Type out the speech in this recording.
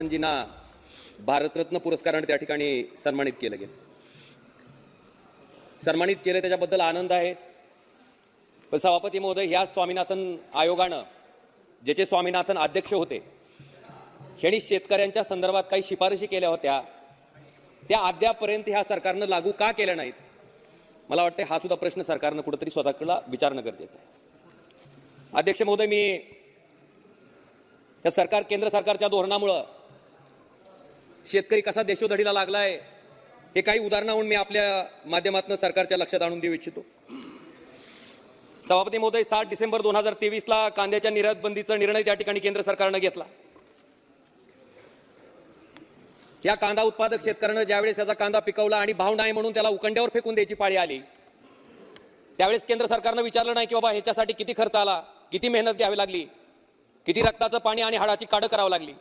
जींना भारतरत्न पुरस्काराने त्या ठिकाणी सन्मानित केलं गेलं. सन्मानित केले त्याच्याबद्दल आनंद आहे. पण सभापती महोदय, ह्या स्वामीनाथन आयोगानं ज्याचे स्वामीनाथन अध्यक्ष होते यांनी शेतकऱ्यांच्या संदर्भात काही शिफारशी केल्या होत्या, त्या अद्यापपर्यंत ह्या सरकारनं लागू का केल्या नाहीत? मला वाटतं हा सुद्धा प्रश्न सरकारनं कुठेतरी स्वतःकडे विचारणं गरजेचं आहे. अध्यक्ष महोदय, मी या केंद्र सरकारच्या धोरणामुळे शेतकरी कसा देशोधडीला लागलाय हे काही उदाहरणावरून मी आपल्या माध्यमातून सरकारच्या लक्षात आणून देऊ इच्छितो. सभापती महोदय, 7 डिसेंबर 2023 ला कांद्याच्या निर्यात बंदीचा निर्णय त्या ठिकाणी केंद्र सरकारने घेतला. या कांदा उत्पादक शेतकऱ्यांना ज्यावेळेस याचा कांदा पिकवला आणि भाव नाही म्हणून त्याला उकंड्यावर फेकून द्यायची पाळी आली, त्यावेळेस केंद्र सरकारने विचारलं नाही की बाबा ह्याच्यासाठी किती खर्च आला, किती मेहनत घ्यावी लागली, किती रक्ताचं पाणी आणि हाडाची काढं करावं लागली.